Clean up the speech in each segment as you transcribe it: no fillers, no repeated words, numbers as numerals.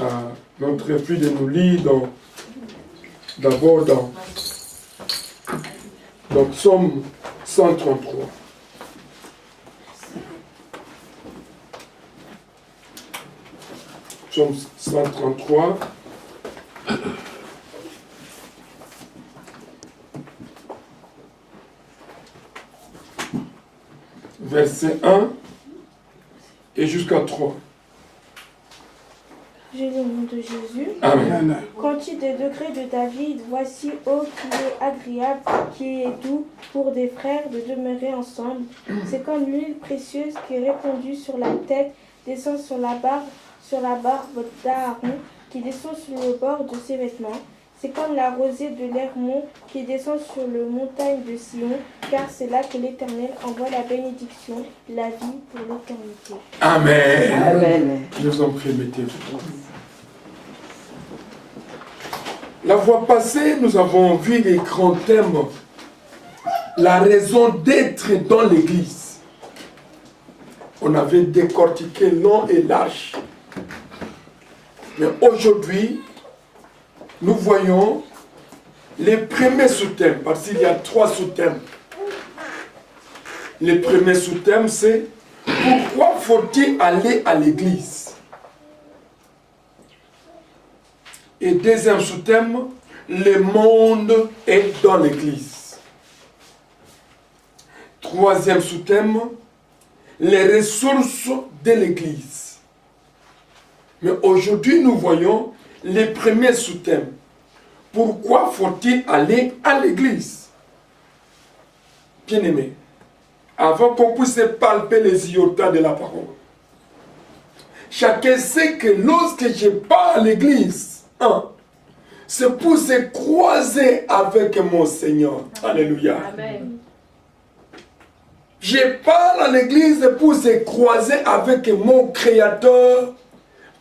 à notre fille de nous lire d'abord dans Psaume 133. Psaume 133. Verset 1 et jusqu'à 3. Je lis au nom de Jésus. Amen. Cantique des degrés de David, voici, ô qui est agréable, qui est doux pour des frères de demeurer ensemble. C'est comme l'huile précieuse qui est répandue sur la tête, descend sur la barbe d'Aaron, qui descend sur le bord de ses vêtements. C'est comme la rosée de l'Hermon qui descend sur le montagne de Sion, car c'est là que l'Éternel envoie la bénédiction, la vie pour l'éternité. Amen. Amen. Je vous en prie, mettez-vous. La fois passée, nous avons vu les grands thèmes. La raison d'être dans l'Église. On avait décortiqué long et large. Mais aujourd'hui, nous voyons les premiers sous-thèmes, parce qu'il y a 3 sous-thèmes. Le premier sous-thème, c'est pourquoi faut-il aller à l'église? Et deuxième sous-thème, le monde est dans l'église. Troisième sous-thème, les ressources de l'église. Mais aujourd'hui, nous voyons les premiers sous-thèmes. Pourquoi faut-il aller à l'église? Bien-aimés, avant qu'on puisse palper les iotas de la parole, chacun sait que lorsque je pars à l'église, c'est pour se croiser avec mon Seigneur. Alléluia. Amen. Je pars à l'église pour se croiser avec mon Créateur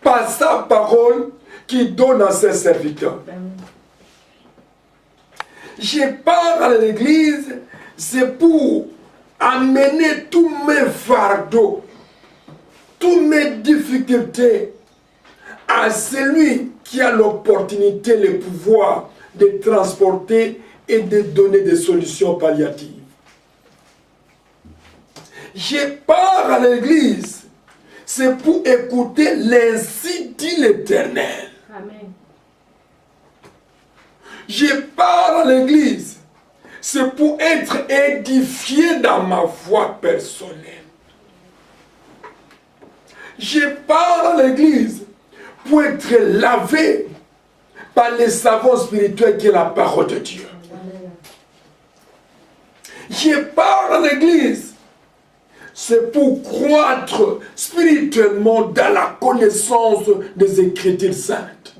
par sa parole qui donne à ses serviteurs. Je pars à l'église, c'est pour amener tous mes fardeaux, toutes mes difficultés à celui qui a l'opportunité, le pouvoir de transporter et de donner des solutions palliatives. Je pars à l'église, c'est pour écouter l'ainsi dit l'Éternel. Amen. Je pars à l'église, c'est pour être édifié dans ma foi personnelle. Je pars à l'église pour être lavé par les savants spirituels qui est la parole de Dieu. Je pars à l'église, c'est pour croître spirituellement dans la connaissance des Écritures saintes.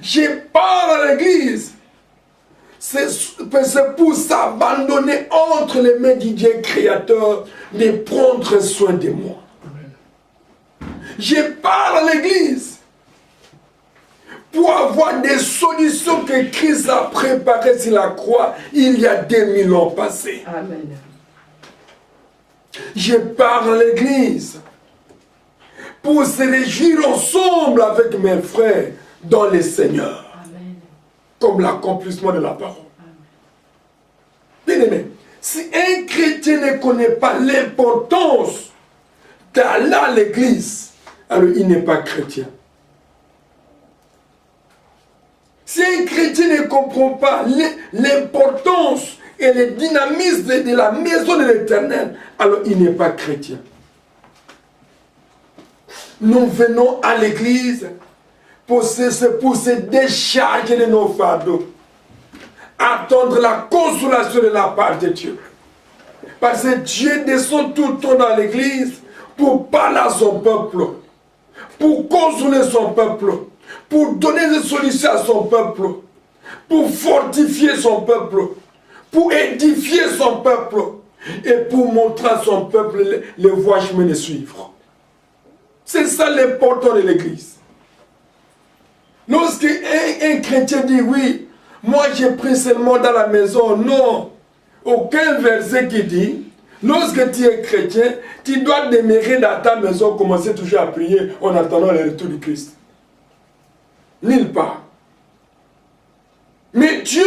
Je pars à l'église, c'est pour s'abandonner entre les mains du Dieu créateur, de prendre soin de moi. Je pars à l'église pour avoir des solutions que Christ a préparées sur la croix il y a 2000 ans passés. Amen. Je pars à l'église pour se réjouir ensemble avec mes frères dans le Seigneur. Amen. Comme l'accomplissement de la parole. Bien aimé, si un chrétien ne connaît pas l'importance d'aller à l'église, alors il n'est pas chrétien. Si un chrétien ne comprend pas l'importance et le dynamisme de la maison de l'Éternel, alors il n'est pas chrétien. Nous venons à l'église pour se décharger de nos fardeaux, attendre la consolation de la part de Dieu. Parce que Dieu descend tout le temps dans l'église pour parler à son peuple, pour consoler son peuple, pour donner des solutions à son peuple, pour fortifier son peuple, pour édifier son peuple et pour montrer à son peuple les voies chemin de suivre. C'est ça l'important de l'église. Lorsque un chrétien dit oui, moi j'ai pris seulement dans la maison, non. Aucun verset qui dit Lorsque tu es chrétien, tu dois demeurer dans ta maison, commencer toujours à prier en attendant le retour du Christ. Nulle part. Mais Dieu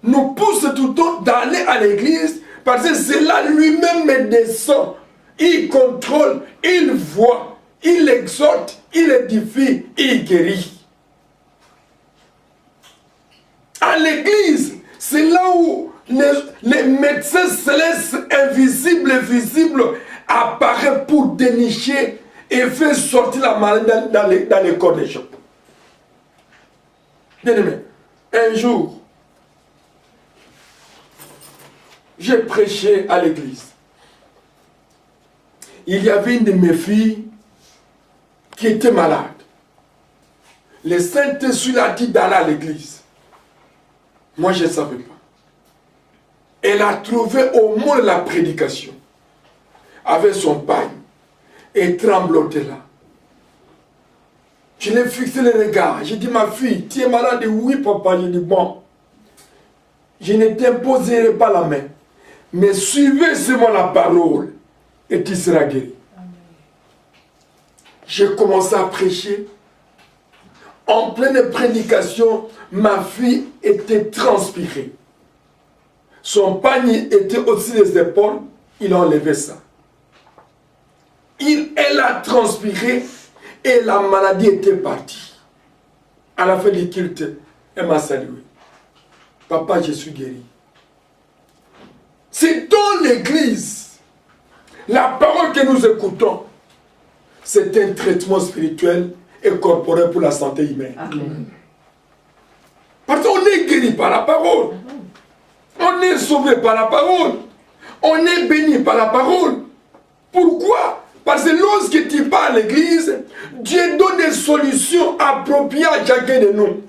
nous pousse tout le temps d'aller à l'église parce que c'est là lui-même descend. Il contrôle, il voit, il exhorte, il édifie, il guérit. À l'église, c'est là où les médecins célestes invisibles et visibles apparaissent pour dénicher et faire sortir la maladie dans les corps des gens. Bien aimé, un jour, j'ai prêché à l'église. Il y avait une de mes filles qui était malade. Le Saint-Esprit a dit d'aller à l'église. Moi, je ne savais pas. Elle a trouvé au moins la prédication avec son pagne et tremblotait là. Je l'ai fixé le regard. J'ai dit, ma fille, tu es malade? Oui, papa. J'ai dit, bon, je ne t'imposerai pas la main, mais suivez seulement la parole et tu seras guéri. J'ai commencé à prêcher. En pleine prédication, ma fille était transpirée. Son panier était au-dessus des épaules, il a enlevé ça. Elle a transpiré et la maladie était partie. À la fin du culte, elle m'a salué. Papa, je suis guéri. C'est dans l'église. La parole que nous écoutons, c'est un traitement spirituel et corporel pour la santé humaine. Amen. Parce qu'on est guéri par la parole. On est sauvé par la parole. On est béni par la parole. Pourquoi? Parce que lorsque tu pars à l'église, Dieu donne des solutions appropriées à chacun de nous.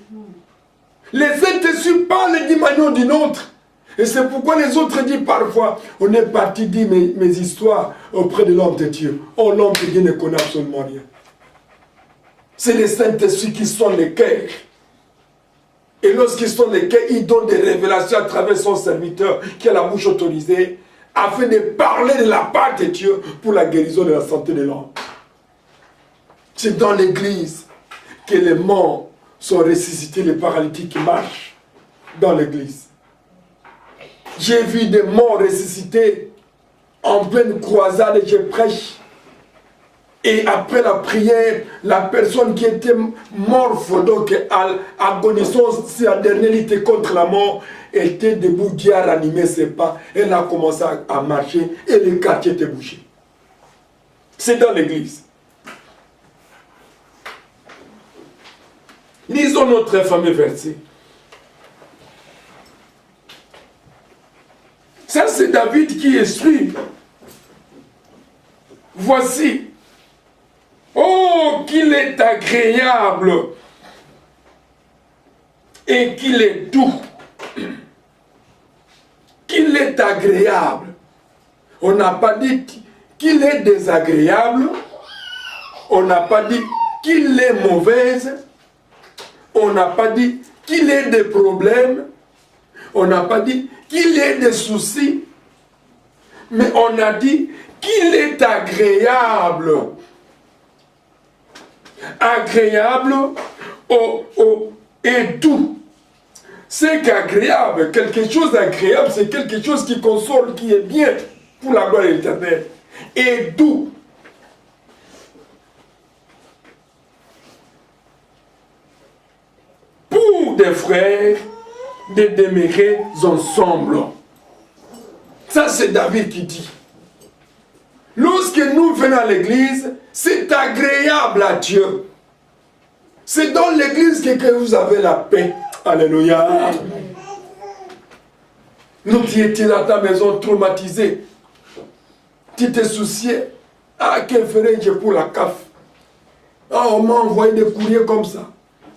Les Saint-Esprit parlent d'une manière ou d'une autre. Et c'est pourquoi les autres disent parfois, on est parti dire mes histoires auprès de l'homme de Dieu. Oh, l'homme de Dieu ne connaît absolument rien. C'est les Saint-Esprit qui sont les cœurs. Et lorsqu'ils sont les cœurs, ils donnent des révélations à travers son serviteur qui a la bouche autorisée afin de parler de la part de Dieu pour la guérison de la santé de l'homme. C'est dans l'église que les morts sont ressuscités, les paralytiques qui marchent dans l'église. J'ai vu des morts ressuscités en pleine croisade et je prêche. Et après la prière, la personne qui était morte, donc agonisant sa dernière lutte contre la mort, était debout, Dieu a ranimé ses pas. Elle a commencé à marcher et le quartier était bouché. C'est dans l'église. Lisons notre fameux verset. Ça, c'est David qui explique. Voici. Oh, qu'il est agréable et qu'il est doux. Qu'il est agréable. On n'a pas dit qu'il est désagréable. On n'a pas dit qu'il est mauvaise. On n'a pas dit qu'il ait des problèmes. On n'a pas dit qu'il ait des soucis. Mais on a dit qu'il est agréable. Agréable et doux. C'est qu'agréable, quelque chose d'agréable, c'est quelque chose qui console, qui est bien pour la gloire de l'Éternel. Et doux. Pour des frères de demeurer ensemble. Ça, c'est David qui dit. Lorsque nous venons à l'église, c'est agréable à Dieu. C'est dans l'église que vous avez la paix. Alléluia. Nous, tu étais dans ta maison traumatisé. Tu te souciais. Ah, quel ferais-je pour la CAF? Ah, on m'a envoyé des courriers comme ça.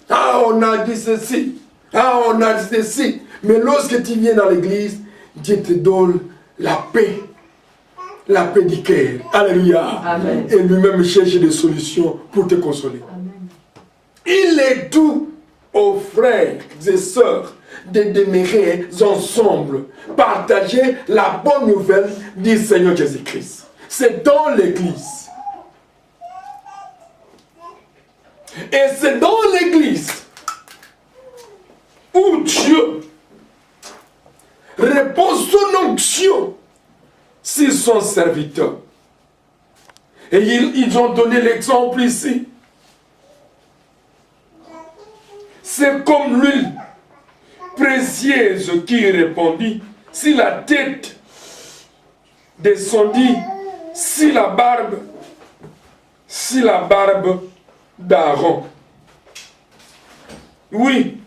Ah, on a dit ceci. Ah, on a dit ceci. Mais lorsque tu viens dans l'église, Dieu te donne la paix. La paix du cœur. Alléluia. Amen. Et lui-même cherche des solutions pour te consoler. Amen. Il est doux. aux frères et sœurs de demeurer ensemble, partager la bonne nouvelle du Seigneur Jésus-Christ. C'est dans l'Église. Et c'est dans l'Église où Dieu répond son onction sur son serviteur. Et ils ont donné l'exemple ici. C'est comme l'huile précieuse qui répondit si la tête descendit, si la barbe d'Aaron. Oui,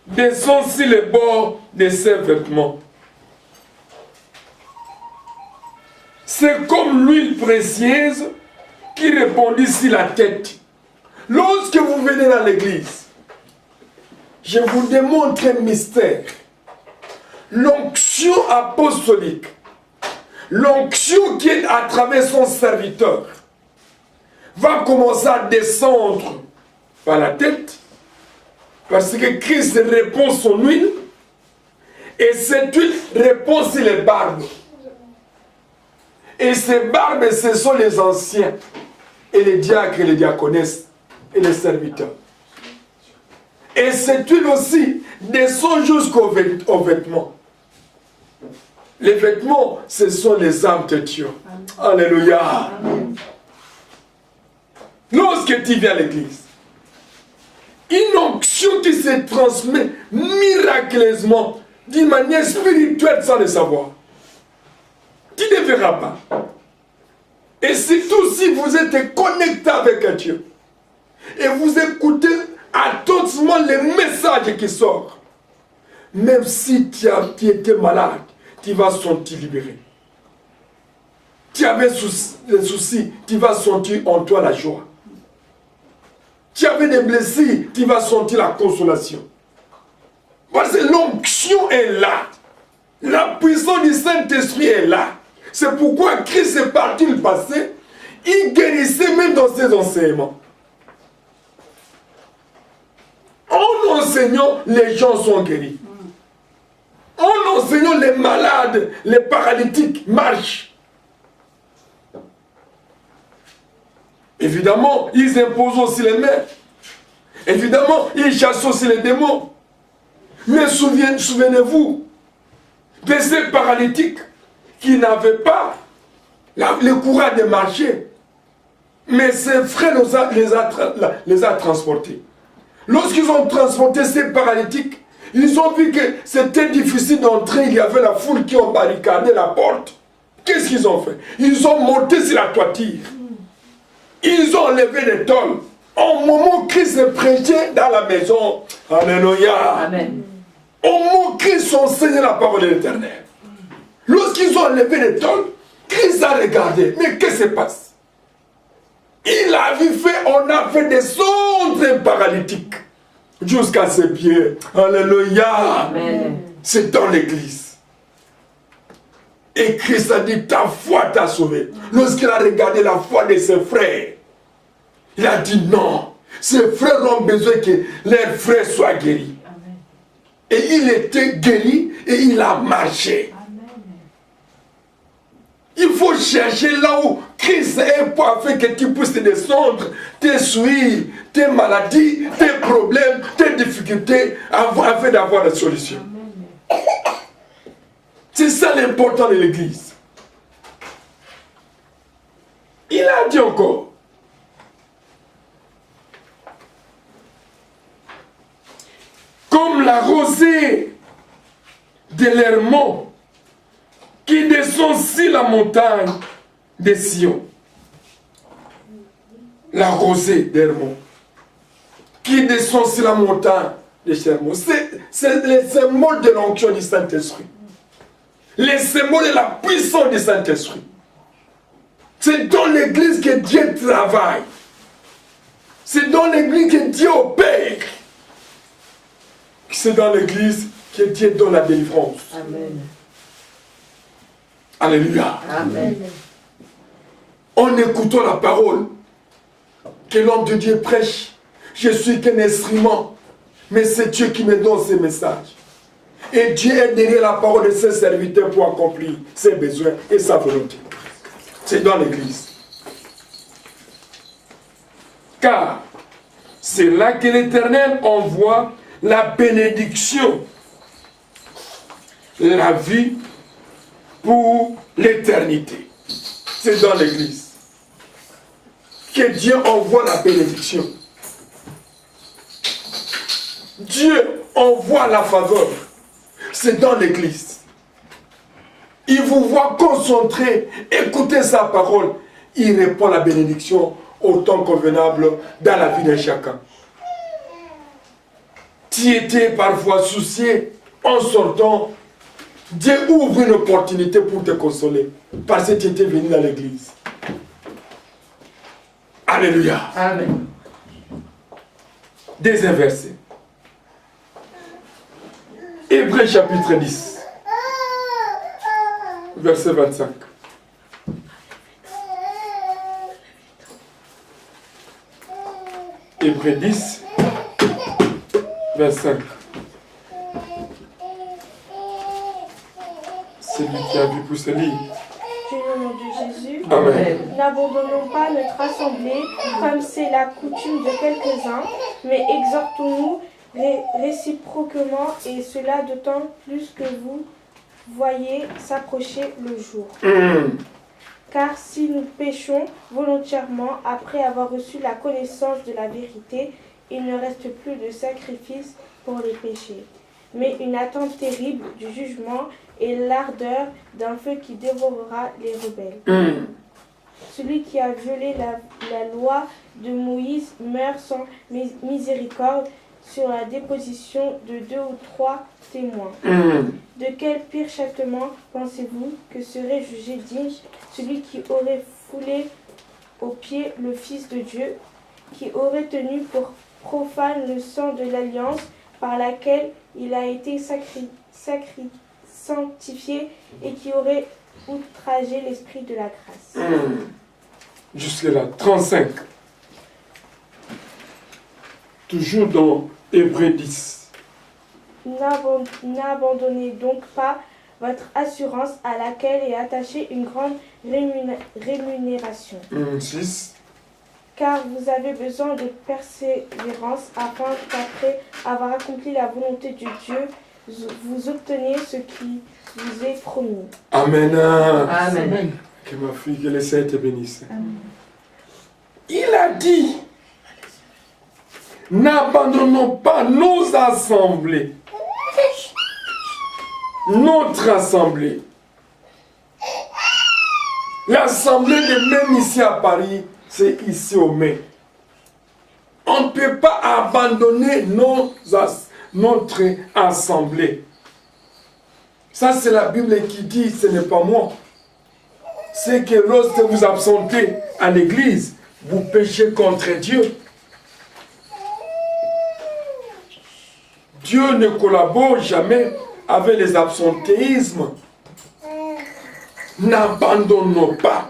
descend sur les bords de ses vêtements. C'est comme l'huile précieuse qui répondit sur la tête. Lorsque vous venez dans l'église, je vous démontre un mystère. L'onction apostolique, l'onction qui est à travers son serviteur, va commencer à descendre par la tête, parce que Christ répond son huile, et cette huile répond sur les barbes. Et ces barbes, ce sont les anciens, et les diacres et les diaconesses, et les serviteurs. Et cette huile aussi descend jusqu'aux vêtements. Les vêtements, ce sont les âmes de Dieu. Alléluia. Amen. Lorsque tu viens à l'église, une onction qui se transmet miraculeusement, d'une manière spirituelle sans le savoir. Tu ne verras pas. Et surtout si vous êtes connecté avec Dieu, et vous écoutez attentivement les messages qui sortent, même si tu étais malade, tu vas sentir libéré. Tu avais des soucis, tu vas sentir en toi la joie. Tu avais des blessures, tu vas sentir la consolation. Parce que l'onction est là. La puissance du Saint-Esprit est là. C'est pourquoi Christ est parti le passé. Il guérissait même dans ses enseignements. En enseignant, les gens sont guéris. En enseignant, les malades, les paralytiques marchent. Évidemment, ils imposent aussi les mains. Évidemment, ils chassent aussi les démons. Mais souvenez-vous de ces paralytiques qui n'avaient pas le courage de marcher. Mais ces frères les a transportés. Lorsqu'ils ont transporté ces paralytiques, ils ont vu que c'était difficile d'entrer. Il y avait la foule qui ont barricadé la porte. Qu'est-ce qu'ils ont fait? Ils ont monté sur la toiture. Ils ont levé les tôles. Au moment où Christ prêchait dans la maison. Alléluia. Amen. Au moment où Christ enseignait la parole de l'Éternel. Lorsqu'ils ont levé les tôles, Christ a regardé. Mais qu'est-ce qui se passe? Il a vu on a fait descendre paralytiques jusqu'à ses pieds. Alléluia. Amen. C'est dans l'église. Et Christ a dit, ta foi t'a sauvé. Lorsqu'il a regardé la foi de ses frères, il a dit non. Ses frères ont besoin que leurs frères soient guéris. Amen. Et il était guéri et il a marché. Amen. Il faut chercher là où Christ est pour faire que tu puisses descendre tes soucis, tes maladies, tes problèmes, tes difficultés, afin d'avoir des solutions. Amen. C'est ça l'important de l'église. Il a dit encore, comme la rosée de l'Hermon qui descend sur la montagne de Sion. La rosée d'Hermon qui descend sur la montagne de Sion. C'est le symbole de l'onction du Saint-Esprit. Les symboles de la puissance du Saint-Esprit. C'est dans l'église que Dieu travaille. C'est dans l'église que Dieu opère. C'est dans l'église que Dieu donne la délivrance. Amen. Alléluia. Amen. En écoutant la parole que l'homme de Dieu prêche, je suis qu'un instrument Mais c'est Dieu qui me donne ces messages. Et Dieu est derrière la parole de ses serviteurs pour accomplir ses besoins et sa volonté. C'est dans l'Église. Car c'est là que l'Éternel envoie la bénédiction, la vie pour l'éternité. C'est dans l'Église que Dieu envoie la bénédiction. Dieu envoie la faveur. C'est dans l'Église. Il vous voit concentré, écouter sa parole. Il répond la bénédiction au temps convenable dans la vie de chacun. Tu étais parfois soucié en sortant. Dieu ouvre une opportunité pour te consoler parce que tu étais venu dans l'église. Alléluia. Amen. Deuxième verset. Hébreux chapitre 10. Verset 25. Hébreux 10, 25. Celui qui a vu pour se lire. Dieu, au nom de Jésus. Amen. N'abandonnons pas notre assemblée comme c'est la coutume de quelques-uns, mais exhortons-nous réciproquement, et cela d'autant plus que vous voyez s'approcher le jour. Car si nous péchons volontairement après avoir reçu la connaissance de la vérité, il ne reste plus de sacrifice pour les péchés, mais une attente terrible du jugement et l'ardeur d'un feu qui dévorera les rebelles. Celui qui a violé la loi de Moïse meurt sans miséricorde sur la déposition de 2 ou 3 témoins. De quel pire châtiment pensez-vous que serait jugé digne celui qui aurait foulé aux pieds le Fils de Dieu, qui aurait tenu pour profane le sang de l'alliance par laquelle il a été sanctifié, et qui aurait outragé l'esprit de la grâce. Jusque-là, 35. Toujours dans Hébreux 10. N'abandonnez donc pas votre assurance à laquelle est attachée une grande rémunération. 6. Car vous avez besoin de persévérance afin qu'après avoir accompli la volonté de Dieu, vous obteniez ce qui vous est promis. Amen. Amen. Que ma fille, que le Seigneur te bénisse. Il a dit, n'abandonnons pas nos assemblées. Notre assemblée. L'assemblée de même ici à Paris, c'est ici au mai. On ne peut pas abandonner notre assemblée. Ça, c'est la Bible qui dit, ce n'est pas moi. C'est que lorsque vous absentez à l'église, vous péchez contre Dieu. Dieu ne collabore jamais avec les absentéismes. N'abandonnons pas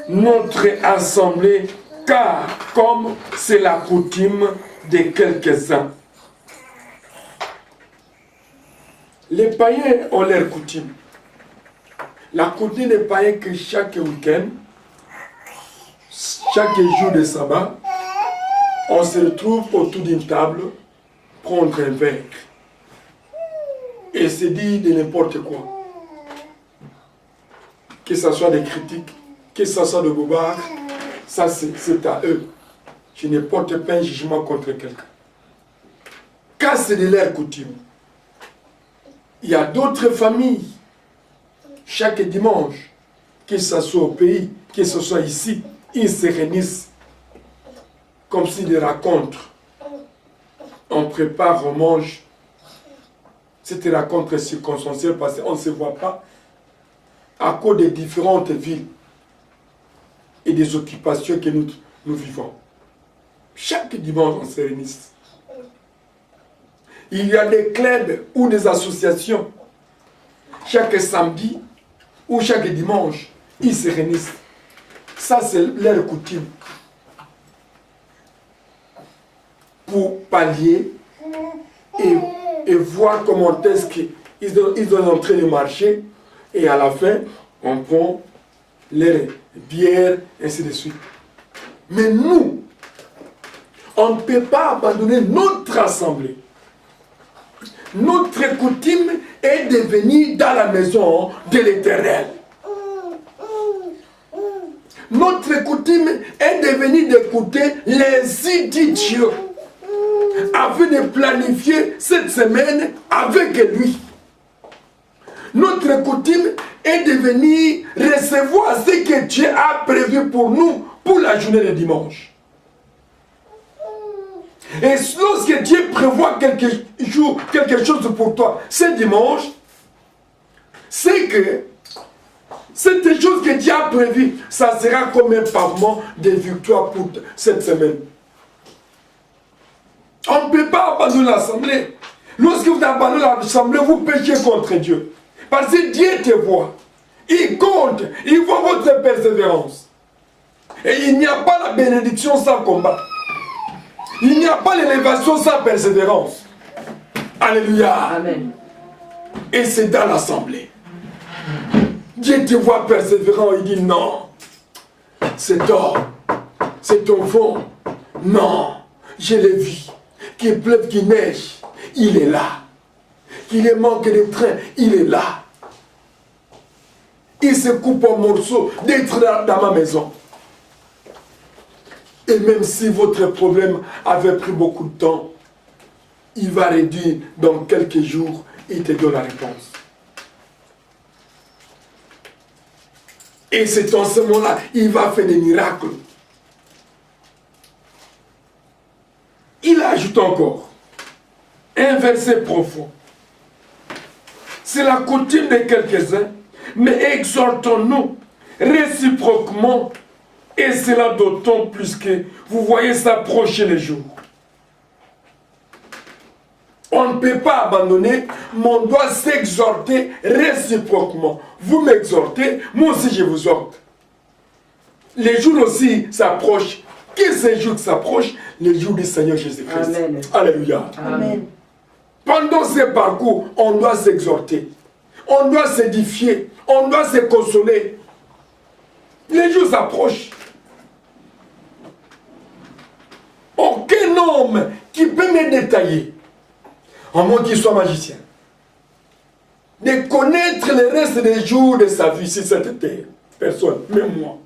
notre assemblée, car comme c'est la coutume de quelques-uns. Les païens ont leur coutume. La coutume des païens que chaque week-end, chaque jour de sabbat, on se retrouve autour d'une table, prendre un verre et se dire de n'importe quoi. Que ce soit des critiques, que ce soit de bobards, ça c'est à eux. Je ne porte pas un jugement contre quelqu'un. Car c'est de leur coutume. Il y a d'autres familles, chaque dimanche, que ce soit au pays, que ce soit ici, ils se réunissent comme si des rencontres. On prépare, on mange. C'était la rencontre circonstancielle parce qu'on ne se voit pas à cause des différentes villes et des occupations que nous vivons. Chaque dimanche, on se réunit. Il y a des clubs ou des associations. Chaque samedi ou chaque dimanche, ils se réunissent. Ça, c'est leur coutume. pour pallier et voir comment est-ce qu'ils sont en train de marcher. Et à la fin, on prend les bières, ainsi de suite. Mais nous, on ne peut pas abandonner notre assemblée. Notre coutume est de venir dans la maison de l'Éternel. Notre coutume est de venir d'écouter les idées de Dieu afin de planifier cette semaine avec lui. Notre coutume est de venir recevoir ce que Dieu a prévu pour nous pour la journée de dimanche. Et lorsque Dieu prévoit quelque chose pour toi ce dimanche, c'est que cette chose que Dieu a prévue, ça sera comme un pavement de victoire pour cette semaine. On ne peut pas abandonner l'assemblée. Lorsque vous abandonnez l'assemblée, vous péchez contre Dieu. Parce que Dieu te voit. Il compte. Il voit votre persévérance. Et il n'y a pas la bénédiction sans combat. Il n'y a pas l'élévation sans persévérance. Alléluia. Amen. Et c'est dans l'assemblée. Dieu te voit persévérant. Il dit non. C'est toi. C'est ton fond. Non. Je l'ai vu. Qu'il pleuve, qu'il neige. Il est là. Qu'il ait manque de train. Il est là. Il se coupe en morceaux d'être dans ma maison. Et même si votre problème avait pris beaucoup de temps, il va réduire dans quelques jours, il te donne la réponse. Et c'est en ce moment-là, il va faire des miracles. Il ajoute encore un verset profond. C'est la coutume de quelques-uns, mais exhortons-nous réciproquement. Et cela d'autant plus que vous voyez s'approcher les jours. On ne peut pas abandonner, mais on doit s'exhorter réciproquement. Vous m'exhortez, moi aussi je vous exhorte. Les jours aussi s'approchent. Que ces jours s'approchent? Les jours du Seigneur Jésus-Christ. Amen. Alléluia. Amen. Pendant ce parcours, on doit s'exhorter. On doit s'édifier. On doit se consoler. Les jours s'approchent. Aucun homme qui peut me détailler, à moins qu'il soit magicien, de connaître le reste des jours de sa vie sur cette terre. Personne, même moi,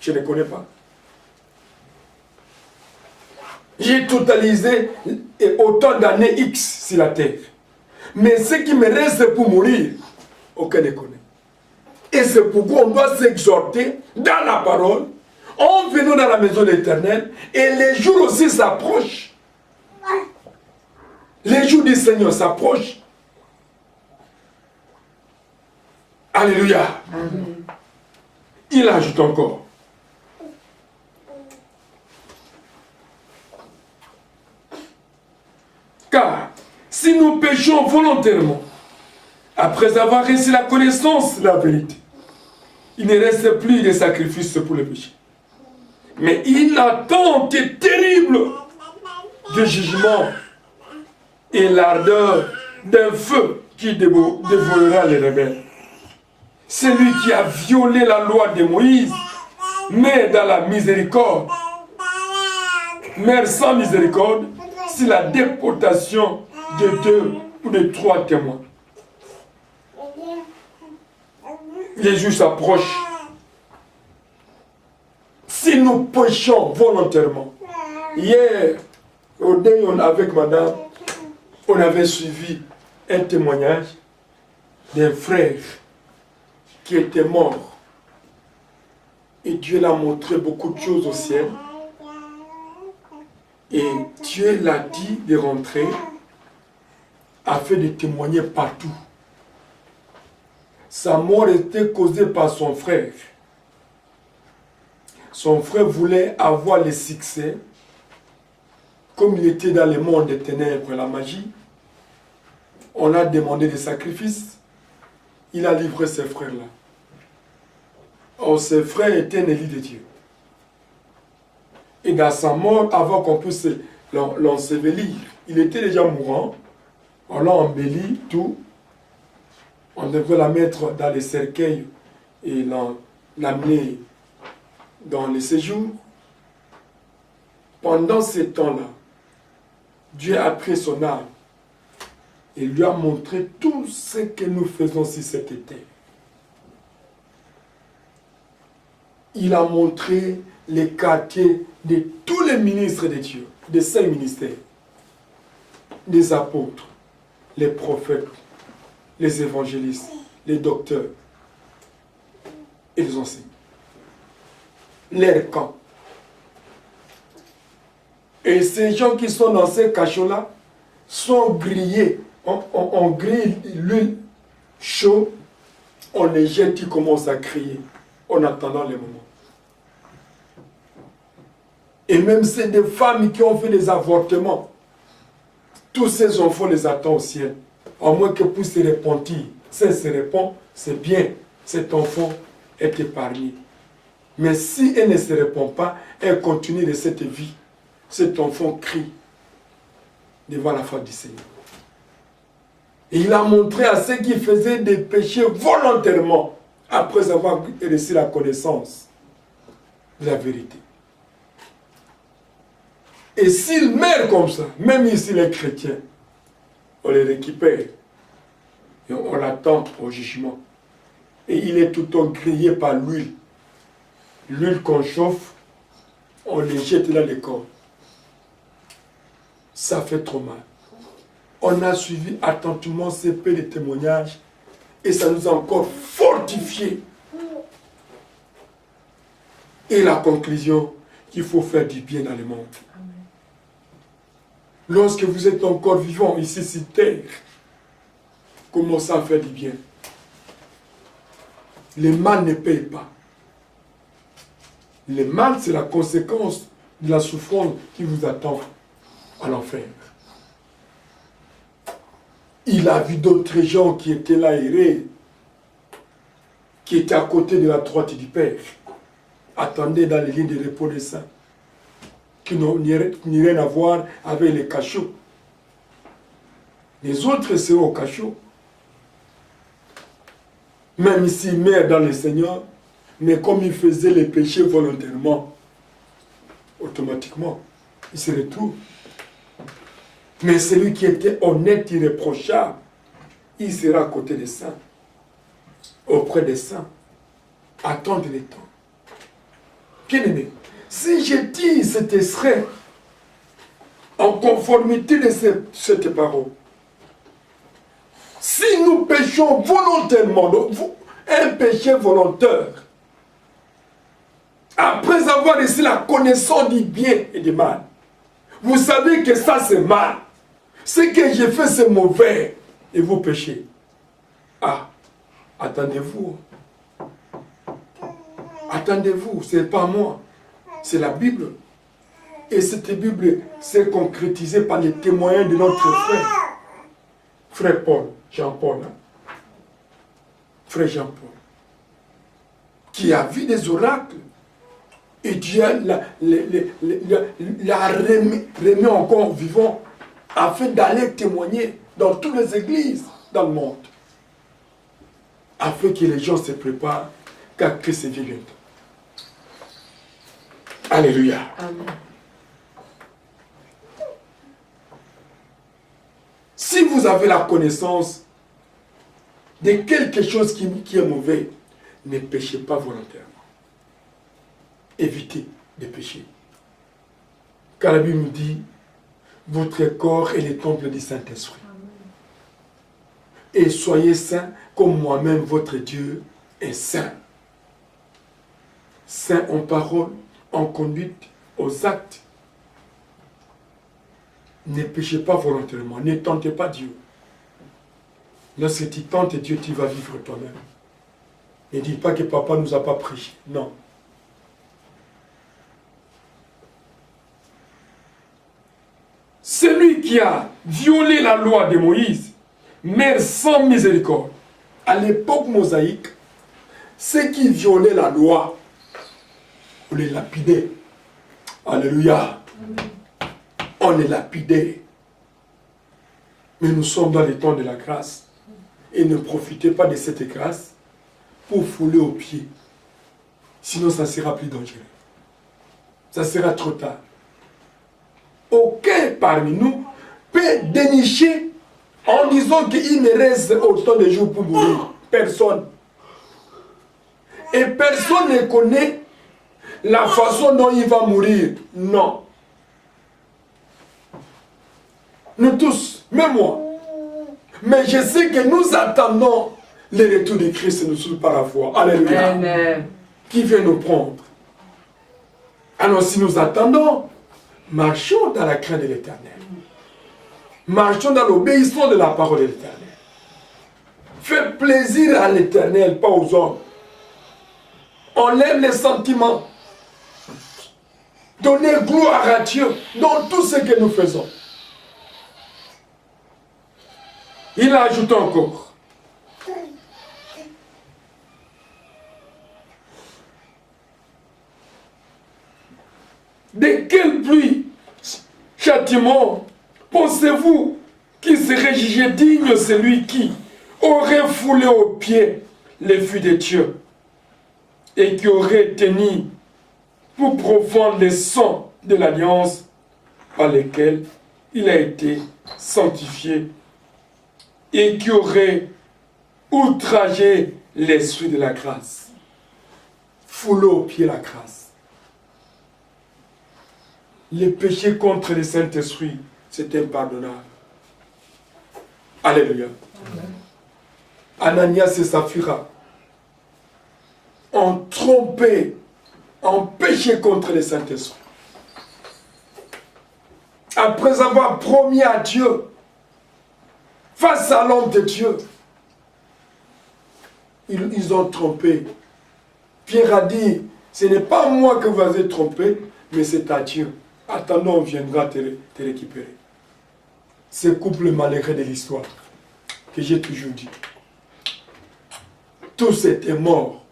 je ne connais pas. J'ai totalisé autant d'années X sur la terre. Mais ce qui me reste pour mourir, aucun ne connaît. Et c'est pourquoi on doit s'exhorter dans la parole, en venant dans la maison de l'Éternel, et les jours aussi s'approchent. Les jours du Seigneur s'approchent. Alléluia. Amen. Il ajoute encore. Car si nous péchons volontairement, après avoir reçu la connaissance de la vérité, il ne reste plus de sacrifice pour le péché. Mais une attente terrible de jugement et l'ardeur d'un feu qui dévorera les rebelles. Celui qui a violé la loi de Moïse, mais dans la miséricorde, mais sans miséricorde, c'est la déportation de 2 ou de 3 témoins. Jésus s'approche. Si nous péchons volontairement, hier, au déjeuner avec madame, on avait suivi un témoignage d'un frère qui était mort. Et Dieu l'a montré beaucoup de choses au ciel. Et Dieu l'a dit de rentrer afin de témoigner partout. Sa mort était causée par son frère. Son frère voulait avoir le succès. Comme il était dans le monde des ténèbres, la magie, on a demandé des sacrifices. Il a livré ses frères-là. Or, ses frères étaient un élu de Dieu. Et dans sa mort, avant qu'on puisse l'ensevelir. Il était déjà mourant. On l'a embelli, tout. On devait la mettre dans les cercueils et l'amener dans les séjours. Pendant ces temps-là, Dieu a pris son âme et lui a montré tout ce que nous faisons sur cette terre. Il a montré les quartiers de tous les ministres de Dieu, des 5 ministères, des apôtres, les prophètes, les évangélistes, les docteurs et les enseignants. Leurs camps. Et ces gens qui sont dans ces cachots-là sont grillés. On grille l'huile chaude, on les jette, ils commencent à crier en attendant le moment. Et même c'est des femmes qui ont fait des avortements. Tous ces enfants les attendent au ciel. À moins que pour se repentir. Si elle se répand, c'est bien. Cet enfant est épargné. Mais si elle ne se répand pas, elle continue de cette vie. Cet enfant crie devant la face du Seigneur. Et il a montré à ceux qui faisaient des péchés volontairement, après avoir reçu la connaissance de la vérité. Et s'ils meurent comme ça, même ici les chrétiens, on les récupère et on l'attend au jugement. Et il est tout le temps grillé par l'huile. L'huile qu'on chauffe, on les jette dans les corps. Ça fait trop mal. On a suivi attentivement ces peu de témoignages et ça nous a encore fortifié. Et la conclusion, qu'il faut faire du bien dans le monde. Lorsque vous êtes encore vivant ici sur terre, commencez à faire du bien. Le mal ne paye pas. Le mal, c'est la conséquence de la souffrance qui vous attend à l'enfer. Il a vu d'autres gens qui étaient là errés, qui étaient à côté de la droite du Père, attendaient dans les lignes de repos des saints, qui n'ont ni rien à voir avec les cachots. Les autres seront au cachot. Même s'ils meurent dans le Seigneur, mais comme ils faisaient les péchés volontairement, automatiquement, ils se retrouvent. Mais celui qui était honnête, irréprochable, il sera à côté des saints, auprès des saints. Attendre le temps. Bien aimé, si je dis cet extrait en conformité de cette parole, si nous péchons volontairement, un péché volontaire, après avoir reçu la connaissance du bien et du mal, vous savez que ça c'est mal. Ce que j'ai fait c'est mauvais et vous péchez. Ah, attendez-vous. Attendez-vous, ce n'est pas moi, c'est la Bible. Et cette Bible s'est concrétisée par les témoignages de notre frère. Frère Paul, Jean-Paul. Hein? Frère Jean-Paul. Qui a vu des oracles. Et Dieu l'a remis encore vivant afin d'aller témoigner dans toutes les églises dans le monde. Afin que les gens se préparent car Christ vient bientôt. Alléluia. Amen. Si vous avez la connaissance de quelque chose qui est mauvais, ne péchez pas volontairement. Évitez de pécher. Car la Bible nous dit, votre corps est le temple du Saint-Esprit. Et soyez saints comme moi-même, votre Dieu, est saint. Saint en parole, en conduite, aux actes. Ne péchez pas volontairement, ne tentez pas Dieu. Lorsque tu tentes Dieu, tu vas vivre toi-même. Ne dis pas que papa ne nous a pas prêché. Non. Celui qui a violé la loi de Moïse meurt sans miséricorde. À l'époque mosaïque, ceux qui violaient la loi, on les lapidait. Alléluia. on est lapidé. Mais nous sommes dans les temps de la grâce. Et ne profitez pas de cette grâce pour fouler aux pieds. Sinon, ça sera plus dangereux. Ça sera trop tard. Aucun parmi nous peut dénicher en disant qu'il me reste autant de jours pour mourir. Personne. Et personne ne connaît la façon dont il va mourir. Non. Nous tous, même moi. Mais je sais que nous attendons le retour de Christ et nous sommes par la foi. Alléluia. Amen. Qui vient nous prendre. Alors si nous attendons, marchons dans la crainte de l'Éternel. Marchons dans l'obéissance de la parole de l'Éternel. Fais plaisir à l'Éternel, pas aux hommes. On aime les sentiments. Donnez gloire à Dieu dans tout ce que nous faisons. Il ajoute encore. De quelle pluie, châtiment, pensez-vous qu'il serait jugé digne celui qui aurait foulé aux pieds les fils de Dieu et qui aurait tenu pour profond les sang de l'alliance par lesquels il a été sanctifié et qui aurait outragé l'esprit de la grâce. Foulé aux pieds la grâce. Les péchés contre le Saint-Esprit, c'est impardonnable. Alléluia. Ananias et Saphira ont trompé, ont péché contre le Saint-Esprit. Après avoir promis à Dieu, face à l'homme de Dieu, ils ont trompé. Pierre a dit, ce n'est pas moi que vous avez trompé, mais c'est à Dieu. Attendons, on viendra te récupérer. Ce couple malheureux de l'histoire, que j'ai toujours dit. Tous étaient morts.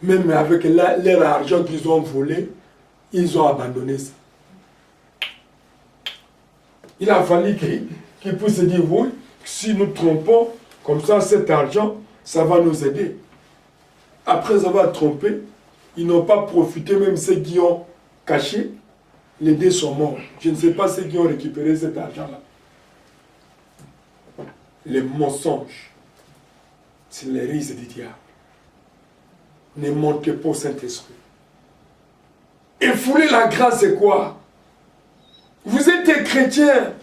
Même avec leur argent qu'ils ont volé, ils ont abandonné ça. Il a fallu qu'ils puissent se dire, oui, si nous trompons, comme ça cet argent, ça va nous aider. Après avoir trompé, ils n'ont pas profité, même ceux qui ont caché, les deux sont morts. Je ne sais pas ceux qui ont récupéré cet argent-là. Les mensonges, c'est les rises du diable. Ne montez pas au Saint-Esprit. Et fouler la grâce, c'est quoi? Vous êtes des chrétiens,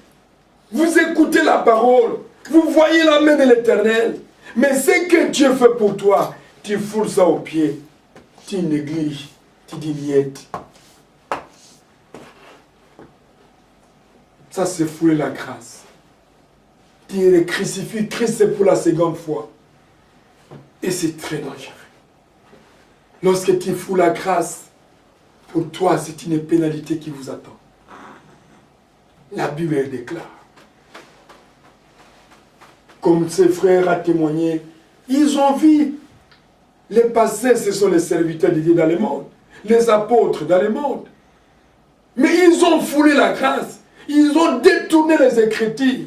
vous écoutez la parole, vous voyez la main de l'Éternel, mais ce que Dieu fait pour toi, tu foules ça aux pieds, tu négliges, tu dis niette. Ça, c'est fouler la grâce. Tu le crucifies, Christ pour la seconde fois. Et c'est très dangereux. Lorsque tu fous la grâce, pour toi, c'est une pénalité qui vous attend. La Bible elle déclare. Comme ses frères a témoigné, ils ont vu. Les pasteurs, ce sont les serviteurs de Dieu dans le monde. Les apôtres dans le monde. Mais ils ont foulé la grâce. Ils ont détourné les Écritures.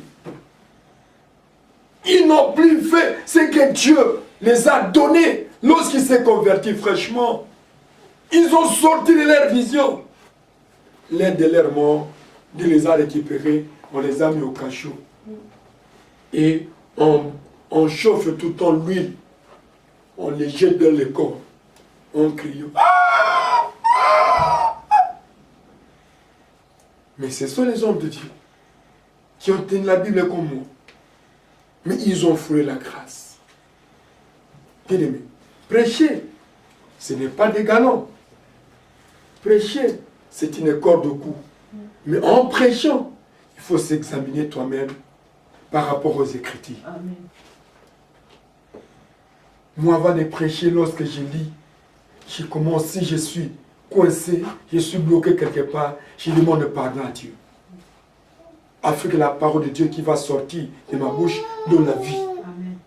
Ils n'ont plus fait ce que Dieu les a donné lorsqu'ils s'est convertis fraîchement. Ils ont sorti de leur vision. L'aide de leur mort, Dieu les a récupérés, on les a mis au cachot. Et on chauffe tout le temps l'huile. On les jette dans le corps. On crie. Mais ce sont les hommes de Dieu qui ont tenu la Bible comme moi. Mais ils ont foulé la grâce. Bien aimé, prêcher, ce n'est pas des galons. Prêcher, c'est une corde au cou. Mais en prêchant, il faut s'examiner toi-même par rapport aux Écritures. Amen. Moi, avant de prêcher, lorsque je lis, je commence, si je suis coincé, je suis bloqué quelque part, je demande pardon à Dieu. Afin que la parole de Dieu qui va sortir de ma bouche donne la vie. Amen.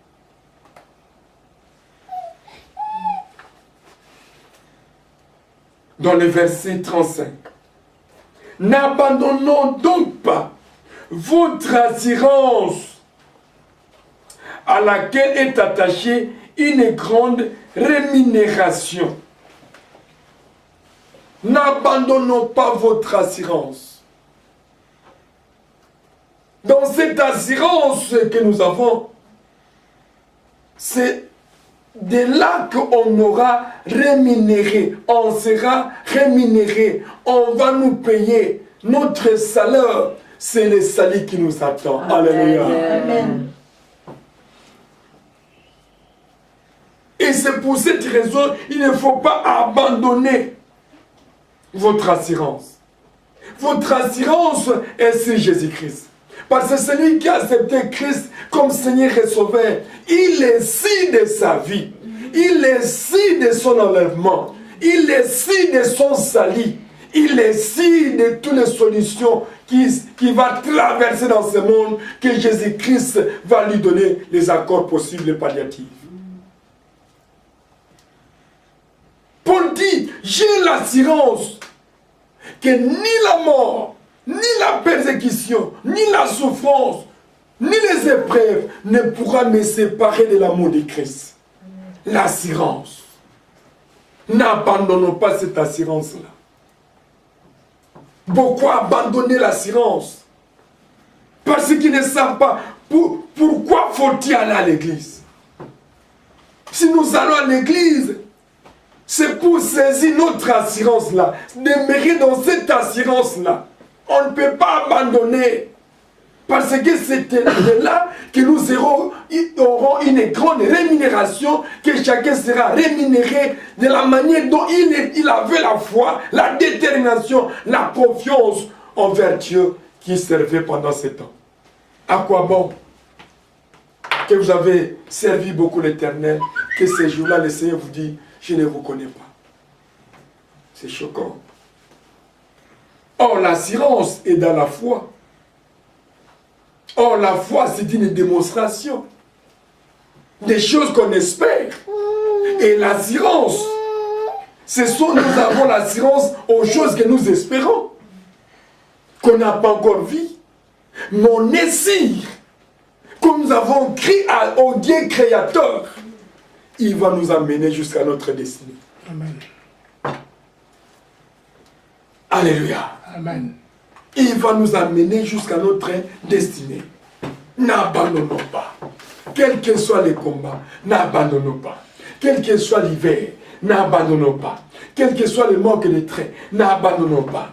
Dans le verset 35, N'abandonnons donc pas votre assurance à laquelle est attachée une grande rémunération. N'abandonnons pas votre assurance. Dans cette assurance que nous avons, c'est de là qu'on aura rémunéré, on sera rémunéré, on va nous payer. Notre salaire, c'est le salut qui nous attend. Amen. Alléluia. Amen. Et c'est pour cette raison, il ne faut pas abandonner votre assurance. Votre assurance est sur Jésus-Christ. Parce que celui qui a accepté Christ comme Seigneur et Sauveur, il est sûr de sa vie. Il est sûr de son enlèvement. Il est sûr de son salut. Il est sûr de toutes les solutions qui va traverser dans ce monde, que Jésus-Christ va lui donner les accords possibles et palliatifs. Paul dit, j'ai l'assurance que ni la mort, ni la persécution, ni la souffrance, ni les épreuves ne pourra me séparer de l'amour de Christ. L'assurance. N'abandonnons pas cette assurance-là. Pourquoi abandonner l'assurance? Parce qu'ils ne savent pas pourquoi faut-il aller à l'église. Si nous allons à l'église, c'est pour saisir notre assurance-là, demeurer dans cette assurance-là. On ne peut pas abandonner. Parce que c'est de là que nous aurons une grande rémunération, que chacun sera rémunéré de la manière dont il avait la foi, la détermination, la confiance envers Dieu qui servait pendant ce temps. À quoi bon que vous avez servi beaucoup l'Éternel, que ces jours-là, le Seigneur vous dit, je ne vous connais pas. C'est choquant. Or, l'assurance est dans la foi. Or, la foi, c'est une démonstration des choses qu'on espère. Et l'assurance, nous avons l'assurance aux choses que nous espérons, qu'on n'a pas encore vues. Mais on est sûr, comme nous avons crié au Dieu créateur, il va nous amener jusqu'à notre destinée. Amen. Alléluia. Amen. Il va nous amener jusqu'à notre destinée. N'abandonnons pas. Quels que soient les combats, n'abandonnons pas. Quel que soit l'hiver, n'abandonnons pas. Quel que soit le manque de train, n'abandonnons pas.